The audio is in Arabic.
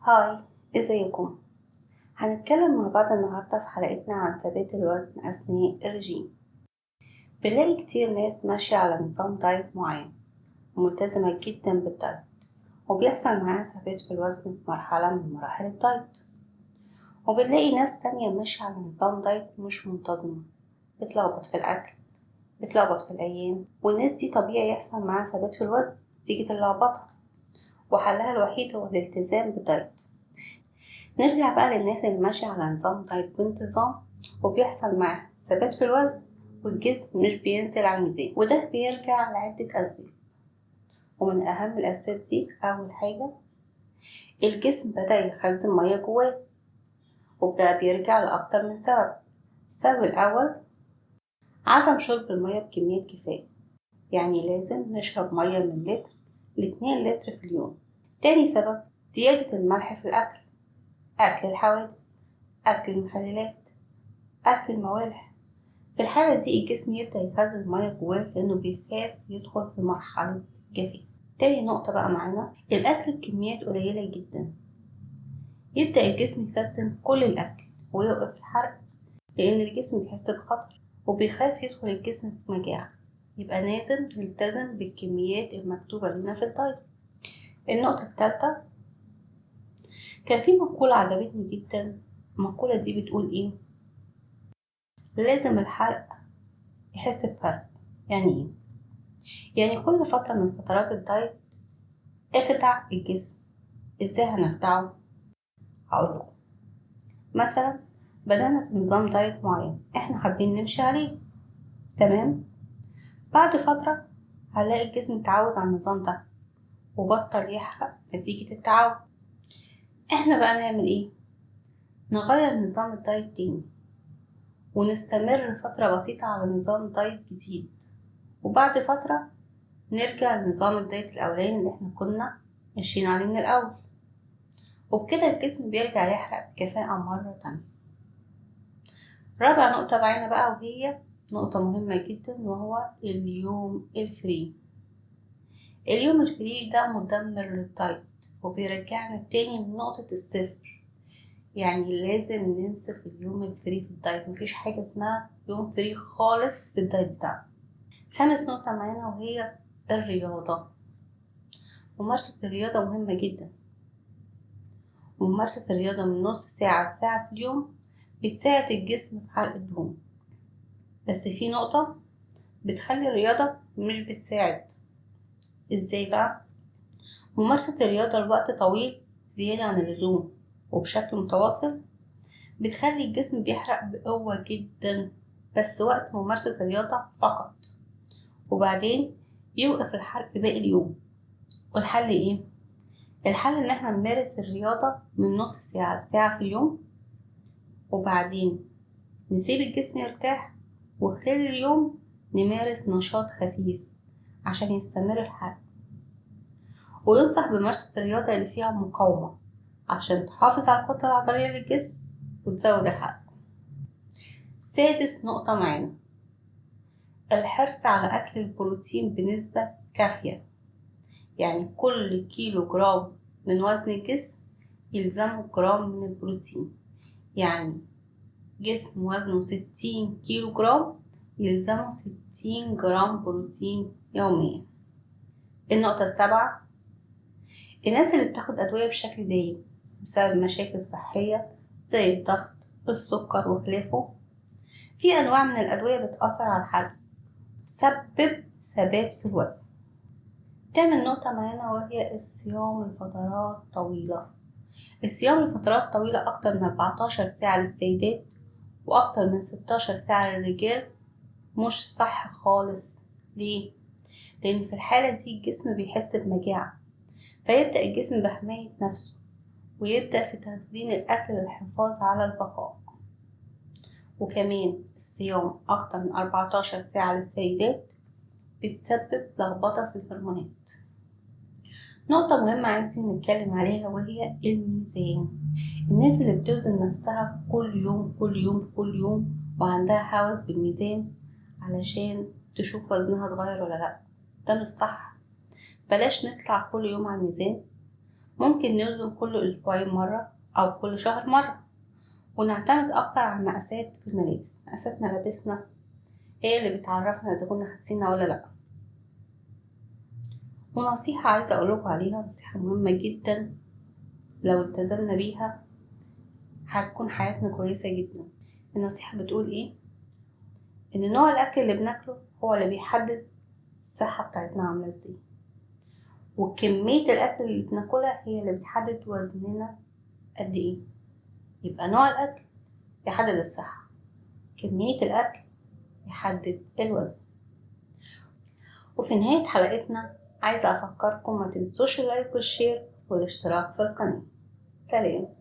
هاي، ازيكم؟ هنتكلم مع بعض النهاردة في حلقتنا عن ثبات الوزن أثناء الرجيم. بنلاقي كتير ناس ماشية على نظام دايت معين وملتزمة جدا بالدايت، وبيحصل معاها ثبات في الوزن في مرحلة من مراحل الدايت. وبنلاقي ناس تانية ماشية على نظام دايت مش منتظمة، بتلخبط في الأكل، بتلخبط في الأيام، والناس دي طبيعي يحصل معاها ثبات في الوزن نتيجة اللخبطة، وحلها الوحيد هو الالتزام بالدايت. نرجع بقى للناس اللي ماشية على نظام دايت بانتظام وبيحصل معاه ثبات في الوزن والجسم مش بينزل على الميزان، وده بيرجع لعدة أسباب. ومن أهم الأسباب دي أول حاجة الجسم بدأ يخزن مية جواه، وده بيرجع لأكتر من سبب. السبب الأول عدم شرب المية بكمية كفاية، يعني لازم نشرب مية من لتر ل2 لتر في اليوم. تاني سبب زيادة الملح في الأكل، أكل الحوادق، أكل المخللات، أكل الموالح. في الحالة دي الجسم يبدأ يخزن المية جواه لأنه بيخاف يدخل في مرحلة جفاف. تاني نقطة بقى معانا الأكل بكميات قليلة جدا، يبدأ الجسم يخزن كل الأكل ويوقف الحرق لأن الجسم بيحس بخطر وبيخاف يدخل الجسم في مجاعة، يبقى لازم نلتزم بالكميات المكتوبة لنا في الدايت. النقطة الثالثة كان في مقولة عجبتني جدا. المقولة دي بتقول إيه؟ لازم الحرق يحس بفرق. يعني إيه؟ يعني كل فترة من فترات الدايت اخدع الجسم. ازاي هنخدعه؟ هقولكم. مثلا بدأنا في نظام دايت معين احنا حابين نمشي عليه، تمام؟ بعد فترة هنلاقي الجسم اتعود على النظام ده وبطل يحرق نتيجة التعود. احنا بقى نعمل ايه؟ نغير نظام الدايت تاني ونستمر فترة بسيطة على نظام دايت جديد، وبعد فترة نرجع لنظام الدايت الأولاني اللي احنا كنا ماشيين عليه من الأول، وبكده الجسم بيرجع يحرق بكفاءة مرة تانية. رابع نقطة معانا بقى وهي نقطة مهمة جدا، وهو اليوم الفري. اليوم الفري ده مدمر للدايت وبيرجعنا تاني لنقطة الصفر. يعني لازم ننسف اليوم الفري في الدايت، مفيش حاجة اسمها يوم فري خالص في الدايت بتاعنا. خامس نقطة معانا وهي الرياضة. ممارسة الرياضة مهمة جدا، وممارسة الرياضة من نص ساعة لساعة في اليوم بتساعد الجسم في حرق الدهون. بس في نقطة بتخلي الرياضة مش بتساعد. ازاي بقى؟ ممارسة الرياضة لوقت طويل زيادة عن اللزوم وبشكل متواصل بتخلي الجسم بيحرق بقوة جدا، بس وقت ممارسة الرياضة فقط، وبعدين يوقف الحرق باقي اليوم. والحل ايه؟ الحل ان احنا نمارس الرياضة من نص ساعة لساعة في اليوم، وبعدين نسيب الجسم يرتاح، وخلال اليوم نمارس نشاط خفيف عشان يستمر الحرق. وينصح بممارسة الرياضة اللي فيها مقاومة عشان تحافظ على الكتلة العضلية للجسم وتزود الحرق. سادس نقطة معانا الحرص على أكل البروتين بنسبة كافية. يعني كل كيلو جرام من وزن الجسم يلزمه جرام من البروتين. يعني جسم وزنه 60 كيلو جرام يلزمه 60 جرام بروتين يوميا. النقطة السابعة الناس اللي بتاخد أدوية بشكل دايم بسبب مشاكل صحية زي الضغط والسكر وخلافه، في أنواع من الأدوية بتأثر على الحرق تسبب ثبات في الوزن. تامن نقطة معانا وهي الصيام لفترات طويلة. الصيام لفترات طويلة أكتر من 14 ساعة للسيدات وأكتر من 16 ساعة للرجال مش صح خالص. ليه؟ لأن في الحالة دي الجسم بيحس بمجاعة، فيبدأ الجسم بحماية نفسه ويبدأ في تخزين الأكل للحفاظ على البقاء. وكمان الصيام أكتر من 14 ساعة للسيدات بتسبب لخبطة في الهرمونات. نقطة مهمة عايزين نتكلم عليها وهي الميزان. الناس اللي بتوزن نفسها كل يوم وعندها هوس بالميزان علشان تشوف وزنها اتغير ولا لأ، ده مش صح. بلاش نطلع كل يوم على الميزان ممكن نوزن كل أسبوعين مرة أو كل شهر مرة، ونعتمد أكتر على المقاسات في الملابس. مقاسات ملابسنا هي اللي بتعرفنا إذا كنا حاسينها ولا لأ. ونصيحة عايزة أقولكوا عليها، نصيحة مهمة جدا، لو التزمنا بيها هتكون حياتنا كويسة جدا. النصيحة بتقول إيه؟ إن نوع الأكل اللي بناكله هو اللي بيحدد الصحة بتاعتنا عاملة إزاي، وكمية الأكل اللي بناكلها هي اللي بتحدد وزننا قد إيه. يبقى نوع الأكل يحدد الصحة، كمية الأكل يحدد الوزن. وفي نهاية حلقتنا عايزة أفكركم ما تنسوش اللايك والشير والاشتراك في القناة. سلام.